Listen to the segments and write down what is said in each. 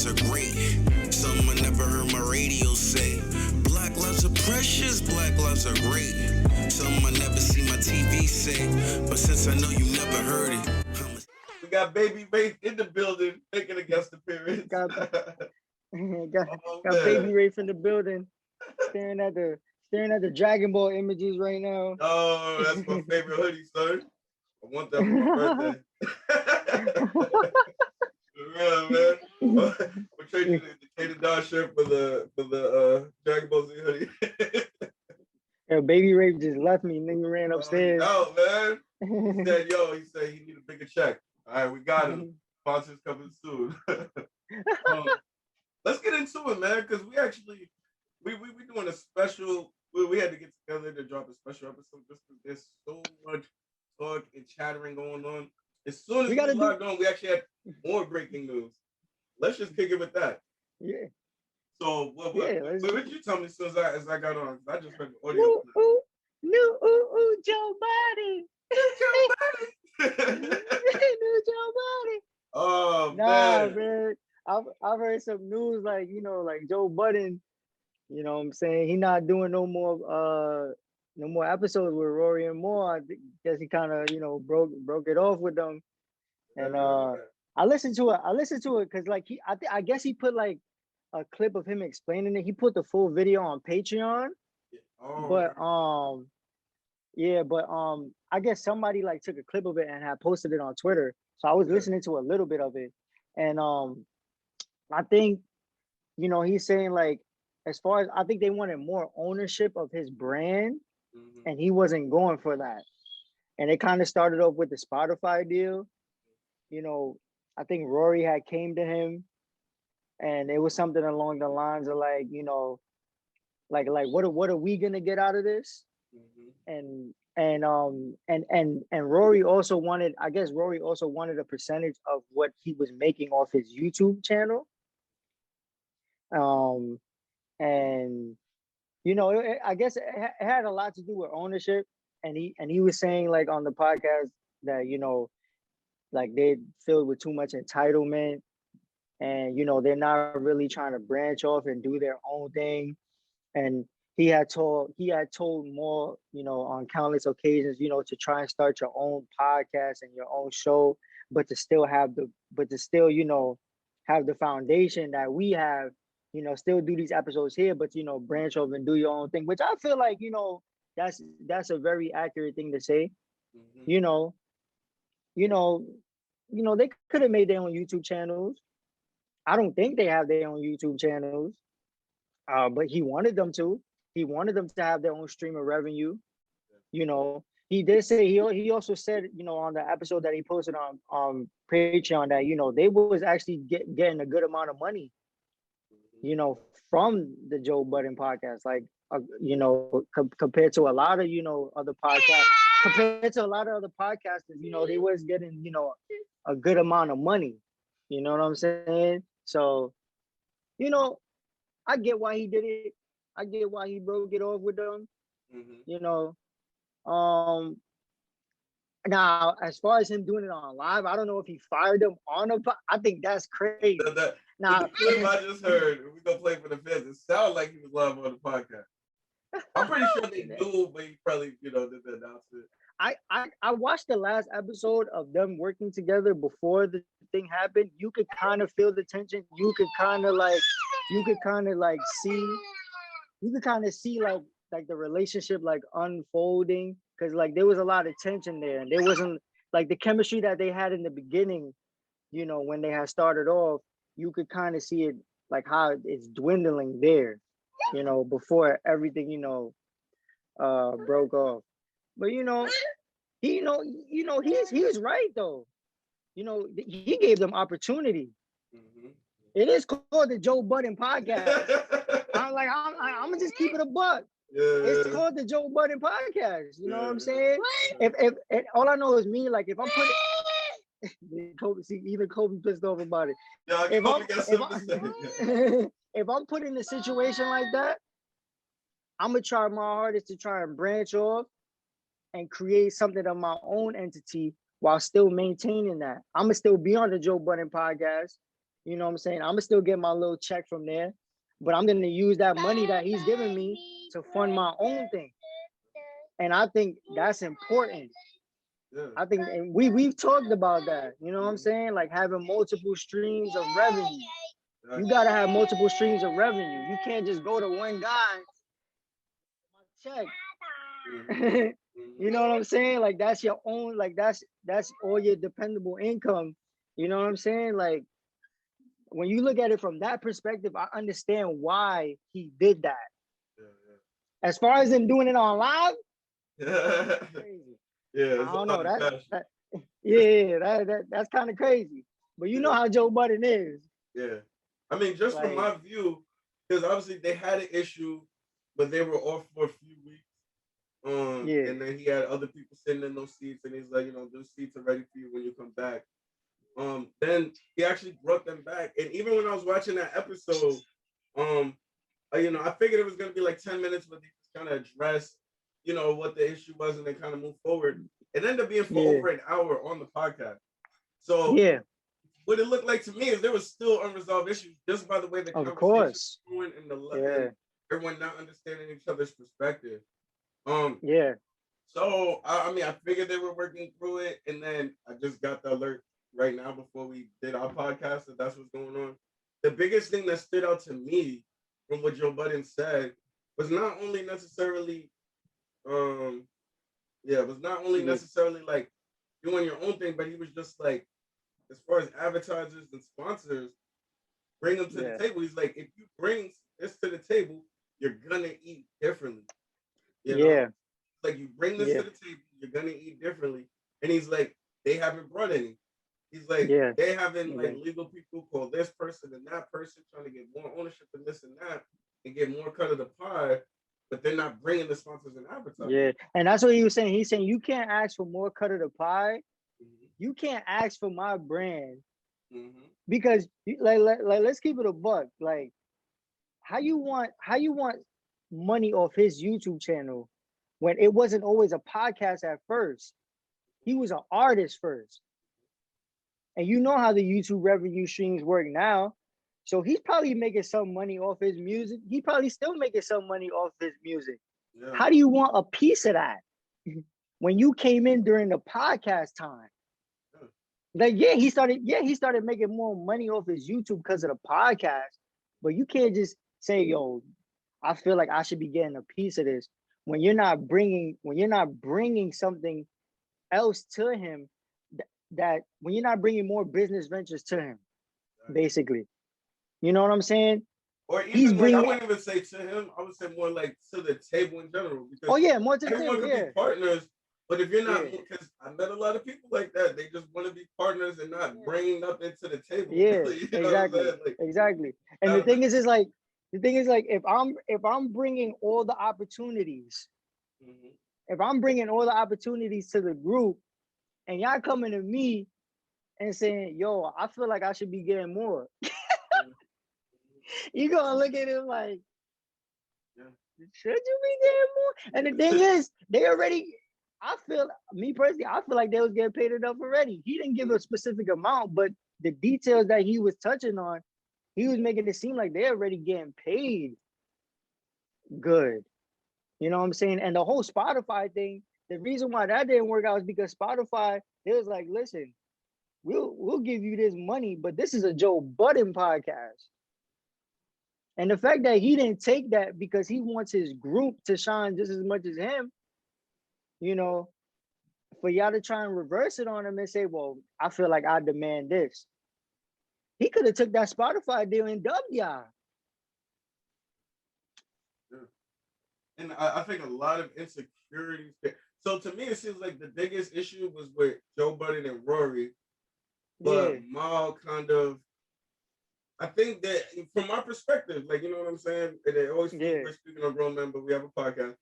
lives are great. Something I never heard my radio say. Black lives are precious, black lives are great. Something I never see my TV say. But since I know you never heard it, we got Baby Wraith in the building, making a guest appearance. got Baby Wraith in the building, staring at the Dragon Ball images right now. Oh, that's my favorite hoodie, son. I want that for my birthday. For real, man. We're trading the Kaden Dodge shirt for the Dragon Ball Z hoodie. Yo, Baby Wraith just left me. Nigga ran upstairs. Oh, man. He said he need a bigger check. All right, we got him. Sponsors coming soon. Let's get into it, man, because we doing a special. We had to get together to drop a special episode just because there's so much talk and chattering going on. As soon as we logged on, we actually had more breaking news. Let's just kick it with that. Yeah. So what did you tell me as soon as I got on? I just heard the audio. Joe Budden. Joe Budden. New Joe Budden. Oh man. I've heard some news like Joe Budden, you know what I'm saying? He not doing no more episodes with Rory and Mal. I guess he kind of, broke it off with them. And I listened to it because I guess he put like a clip of him explaining it. He put the full video on Patreon. But I guess somebody like took a clip of it and had posted it on Twitter. So I was listening to a little bit of it. And I think, he's saying like, as far as I think they wanted more ownership of his brand, and he wasn't going for that. And it kind of started off with the Spotify deal. I think Rory had came to him, and it was something along the lines of like, what are we gonna get out of this? And Rory also wanted, I guess Rory also wanted a percentage of what he was making off his YouTube channel. I guess it had a lot to do with ownership, and he was saying like on the podcast that like they filled with too much entitlement, and they're not really trying to branch off and do their own thing. And he had told more, on countless occasions, to try and start your own podcast and your own show, but to still have the foundation that we have, still do these episodes here, but branch off and do your own thing, which I feel like, that's a very accurate thing to say. They could have made their own YouTube channels. I don't think they have their own YouTube channels. But he wanted them to. He wanted them to have their own stream of revenue. He did say he also said, on the episode that he posted on Patreon that they was actually getting a good amount of money, from the Joe Budden podcast, like compared to a lot of other podcasts. Compared to a lot of other podcasters, they was getting a good amount of money. You know what I'm saying? So, I get why he did it. I get why he broke it off with them. Now, as far as him doing it on live, I don't know if he fired them on a. I think that's crazy. Now, the clip I just heard, we gonna play for the fans. It sounded like he was live on the podcast. I'm pretty sure they knew, but he probably did the announcement. I watched the last episode of them working together before the thing happened. You could kind of feel the tension. You could kind of see like the relationship like unfolding, because like there was a lot of tension there, and there wasn't like the chemistry that they had in the beginning. When they had started off, you could kind of see it like how it's dwindling there. Before everything broke off. But he was right though. He gave them opportunity. It is called the Joe Budden podcast. I'm gonna just keep it a buck. Yeah. It's called the Joe Budden podcast. You know what I'm saying? If all I know is me, like if I'm putting Kobe, see, even Kobe pissed off about it. Yeah, if I'm put in a situation like that, I'm gonna try my hardest to try and branch off and create something of my own entity while still maintaining that. I'm gonna still be on the Joe Budden podcast, You know what I'm saying? I'm gonna still get my little check from there, but I'm gonna use that money that he's giving me to fund my own thing. And I think that's important. Yeah. I think, and we've talked about that. You know what I'm saying? Like having multiple streams of revenue. You gotta have multiple streams of revenue. You can't just go to one guy, my check. You know what I'm saying? Like that's your own, like that's all your dependable income. You know what I'm saying? Like when you look at it from that perspective, I understand why he did that. Yeah. As far as him doing it on live, Yeah. crazy. Yeah, I don't know. That's kind of crazy. But you know how Joe Budden is. Yeah. I mean, just from my view, because obviously they had an issue, but they were off for a few weeks. And then he had other people sitting in those seats, and he's like, those seats are ready for you when you come back. Then he actually brought them back, and even when I was watching that episode, I figured it was gonna be like 10 minutes, but they just kind of addressed, what the issue was, and they kind of moved forward. It ended up being for over an hour on the podcast. So what it looked like to me is there was still unresolved issues just by the way the conversation was going and the everyone not understanding each other's perspective. So I figured they were working through it, and then I just got the alert right now before we did our podcast that's what's going on. The biggest thing that stood out to me from what Joe Budden said was not only necessarily necessarily like doing your own thing, but he was just like, as far as advertisers and sponsors, bring them to the table. He's like, if you bring this to the table, you're gonna eat differently. You know? Like you bring this to the table, you're gonna eat differently. And he's like, they haven't brought any. He's like, they haven't like legal people call this person and that person trying to get more ownership and this and that and get more cut of the pie, but they're not bringing the sponsors and advertisers. Yeah, and that's what he was saying. He's saying you can't ask for more cut of the pie. You can't ask for my brand because like let's keep it a buck. Like how you want money off his YouTube channel when it wasn't always a podcast at first. He was an artist first. And you know how the YouTube revenue streams work now. So he's probably making some money off his music. He probably still making some money off his music. Yeah. How do you want a piece of that when you came in during the podcast time? Like, he started making more money off his YouTube because of the podcast. But you can't just say, yo, I feel like I should be getting a piece of this when you're not bringing something else to him, that when you're not bringing more business ventures to him, basically. You know what I'm saying? Or even I wouldn't even say to him, I would say more like to the table in general. Because more to the table. Everyone could be partners, but if you're not, because I met a lot of people like that, they just want to be partners and not bring nothing to the table. Yeah, exactly. And the thing is like, if I'm bringing all the opportunities, if I'm bringing all the opportunities to the group, and y'all coming to me and saying, yo, I feel like I should be getting more. You gonna look at him like, should you be getting more? And the thing is, I feel like they was getting paid enough already. He didn't give a specific amount, but the details that he was touching on, he was making it seem like they're already getting paid good. You know what I'm saying? And the whole Spotify thing, the reason why that didn't work out is because Spotify, they was like, listen, we'll give you this money, but this is a Joe Budden podcast. And the fact that he didn't take that because he wants his group to shine just as much as him, for y'all to try and reverse it on him and say, well, I feel like I demand this. He could have took that Spotify deal and dubbed y'all. And I think a lot of insecurities. So to me, it seems like the biggest issue was with Joe Budden and Rory. But Mal kind of, I think that from my perspective, like, you know what I'm saying? And they always we're speaking on grown men, but we have a podcast.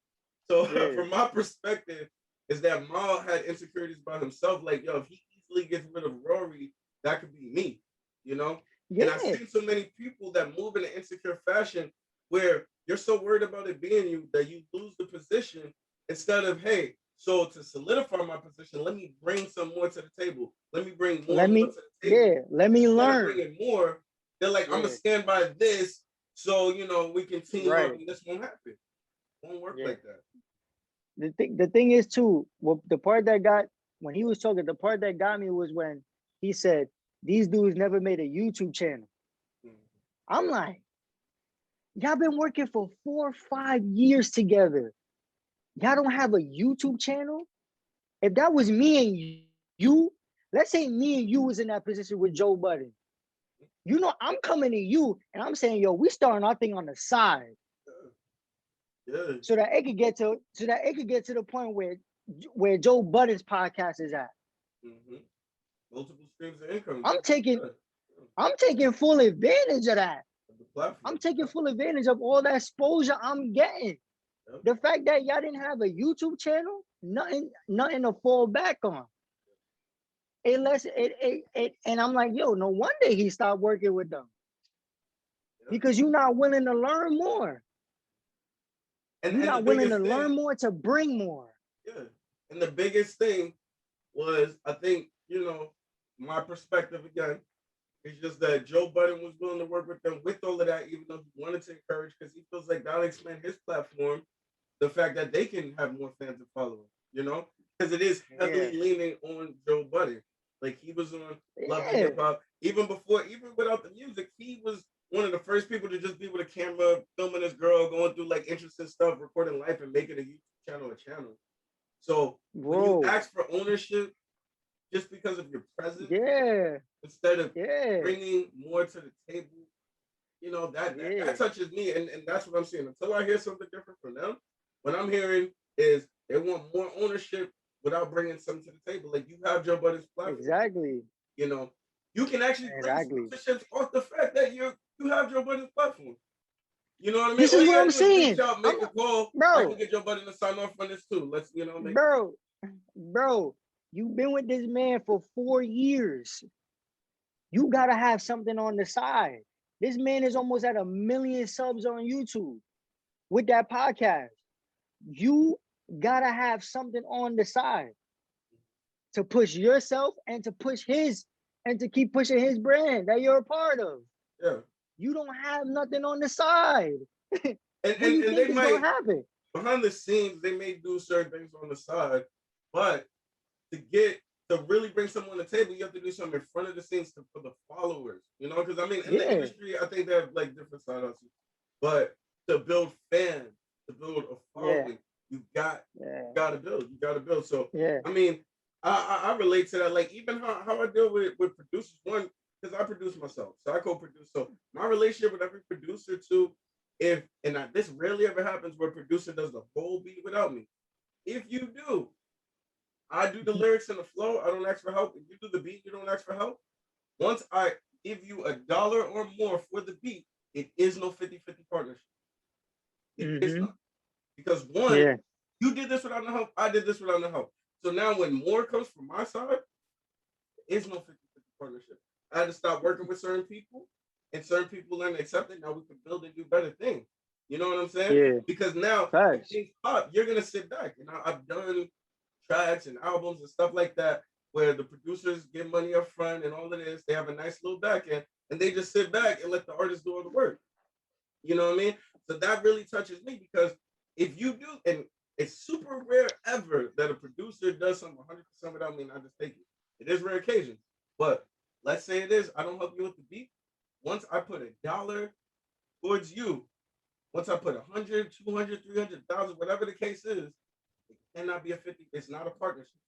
So from my perspective, is that Mal had insecurities about himself. Like, yo, if he easily gets rid of Rory, that could be me, And I've seen so many people that move in an insecure fashion where you're so worried about it being you that you lose the position instead of, hey, so to solidify my position, let me bring some more to the table. Let me bring more to the table. Let me learn. Bringing more, They're like, I'm gonna stand by this, so you know we can team up, and this won't happen. It won't work like that. The thing is too, well, the part that got when he was talking, the part that got me was when he said these dudes never made a YouTube channel. I'm like, y'all been working for 4 or 5 years together. Y'all don't have a YouTube channel? If that was me and you, let's say me and you was in that position with Joe Budden. You know, I'm coming to you and I'm saying, yo, we starting our thing on the side. Yeah. So that it could get to the point where Joe Budden's podcast is at. Multiple streams of income. I'm taking full advantage of that. I'm taking full advantage of all that exposure I'm getting. The fact that y'all didn't have a YouTube channel, nothing to fall back on. Unless and I'm like, yo, no wonder he stopped working with them. Because you're not willing to learn more. You're not willing to learn more to bring more. Yeah. And the biggest thing was, I think, you know, my perspective again, it's just that Joe Budden was willing to work with them with all of that, even though he wanted to encourage, because he feels like that'll expand his platform, the fact that they can have more fans and followers, you know? Because it is heavily leaning on Joe Budden. Like, he was on Love and Hip Hop. Even without the music, he was one of the first people to just be with a camera, filming his girl, going through, like, interesting stuff, recording life, and making a YouTube channel a channel. So, when you ask for ownership, just because of your presence, instead of bringing more to the table, you know, that touches me, and that's what I'm saying. Until I hear something different from them, what I'm hearing is they want more ownership without bringing something to the table. Like, you have Joe Budden's platform. Exactly. You know, you can actually bring sponsorships off the fact that you have Joe Budden's platform. You know what I mean? This is what I'm saying. Make a call. Bro, I can get Joe Budden to sign off on this too. Let's, you know, bro, you've been with this man for 4 years. You gotta have something on the side. This man is almost at 1 million subs on YouTube with that podcast. You gotta have something on the side to push yourself and to push his and to keep pushing his brand that you're a part of. Yeah. You don't have nothing on the side. and they might happen behind the scenes. They may do certain things on the side, but to really bring someone on the table, you have to do something in front of the scenes for the followers. You know, because I mean, in the industry, I think they have like different side hustles, but to build fans, to build a following, you gotta build. So I mean, I relate to that. Like, even how I deal with producers. One, because I produce myself, so I co-produce. So my relationship with every producer too, this rarely ever happens where a producer does the whole beat without me. If you do, I do the lyrics and the flow. I don't ask for help. If you do the beat, you don't ask for help. Once I give you $1 or more for the beat, it is no 50-50 partnership. It is not. Because one, you did this without no help. I did this without no help. So now when more comes from my side, there is no 50-50 partnership. I had to stop working with certain people, and certain people learn to accept it. Now we can build and do better things. You know what I'm saying? Yeah. Because now when things pop, you're gonna sit back. And I've done tracks and albums and stuff like that where the producers get money up front and all of this. They have a nice little back end, and they just sit back and let the artist do all the work. You know what I mean? So that really touches me, because if you do, and it's super rare ever that a producer does something 100% without me and I just take it. It is rare occasions, but let's say it is, I don't help you with the beat. Once I put $1 towards you, once I put 100, 200, 300,000, whatever the case is, it cannot be a 50. It's not a partnership.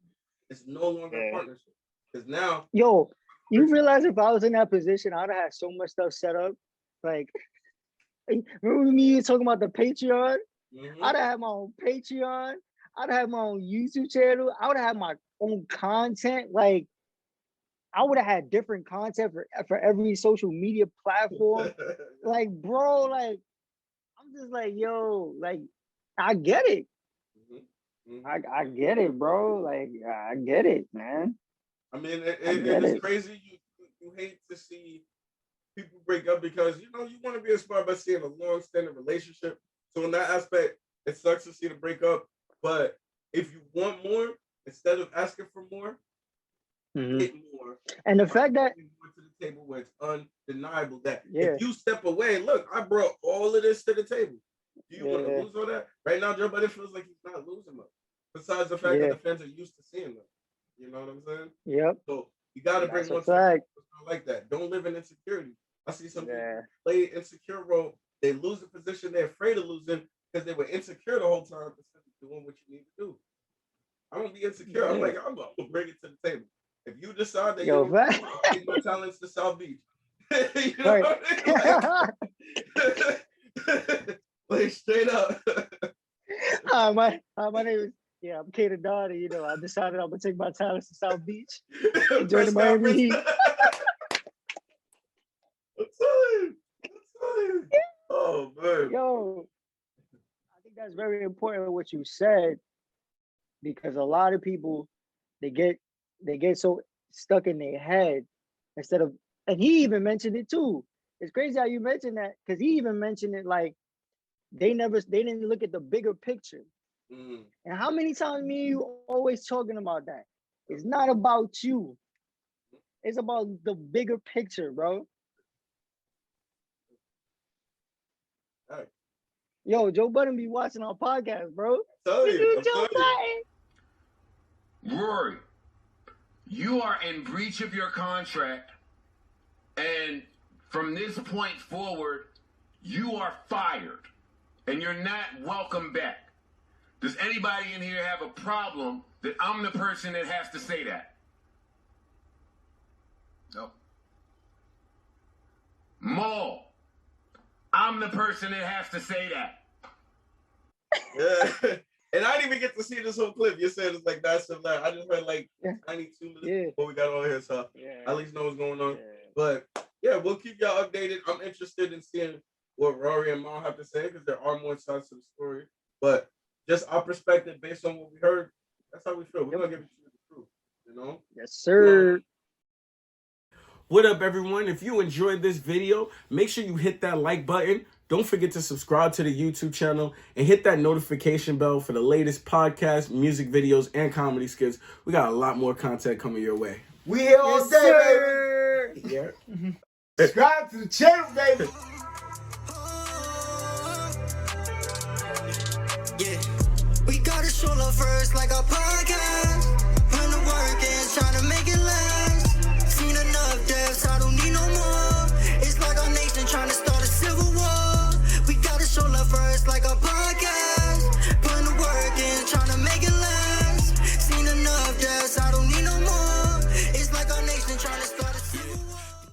It's no longer a partnership. Because now, yo, you realize if I was in that position, I'd have had so much stuff set up. Like, remember me talking about the Patreon? I'd have had my own Patreon. I'd have my own YouTube channel. I would have my own content. Like, I would have had different content for every social media platform. Like, bro, like, I'm just like, yo, like, I get it. I get it, bro. Like, I get it, man. I mean, it is crazy. You hate to see people break up because, you know, you want to be inspired by seeing a long-standing relationship. So in that aspect, it sucks to see the breakup. But if you want more, instead of asking for more, get more. And the fact that table where it's undeniable that Yeah. if you step away, look, I brought all of this to the table. Do you want to Yeah. lose all that? Right now, Joe Budden feels like he's not losing much. Besides the fact that Yeah. the fans are used to seeing him. You know what I'm saying? Yep. So you got to bring That's one a fact. like that. Don't live in insecurity. I see some people Yeah. play insecure role. They lose a position they're afraid of losing because they were insecure the whole time instead of doing what you need to do. I don't be insecure. I'm Yeah. like, I'm gonna bring it to the table. If you decide that Yo, you man. take your talents to South Beach, you know Right. what I mean? Like straight up. Hi, my name is I'm Kaden Donnie. You know, I decided I'm gonna take my talents to South Beach. Join the Press Miami conference. Heat. I'm telling you. Oh man. Yo, I think that's very important what you said, because a lot of people they get so stuck in their head instead of, and he even mentioned it too. It's crazy how you mentioned that, because he even mentioned it like they didn't look at the bigger picture. And how many times me and you always talking about that? It's not about you. It's about the bigger picture, bro. Right. Yo, Joe Budden be watching our podcast, bro. Tell you, Joe Budden. Rory, you are in breach of your contract, and from this point forward, you are fired, and you're not welcome back. Does anybody in here have a problem that I'm the person that has to say that? No. Mal, I'm the person that has to say that. Yeah. And I didn't even get to see this whole clip. You said it's like that's the I just heard like 92 minutes before we got on here, so I at least know what's going on. Yeah. But yeah, we'll keep y'all updated. I'm interested in seeing what Rory and Mal have to say because there are more sides to the story. But just our perspective based on what we heard, that's how we feel. We're gonna give it to you the truth, you know? Yes, sir. What up, everyone? If you enjoyed this video, make sure you hit that like button. Don't forget to subscribe to the YouTube channel and hit that notification bell for the latest podcasts, music videos, and comedy skits. We got a lot more content coming your way. We here all Yes, day, sir. baby. Yeah. Subscribe to the channel, baby. Yeah, we gotta show love first like a podcast.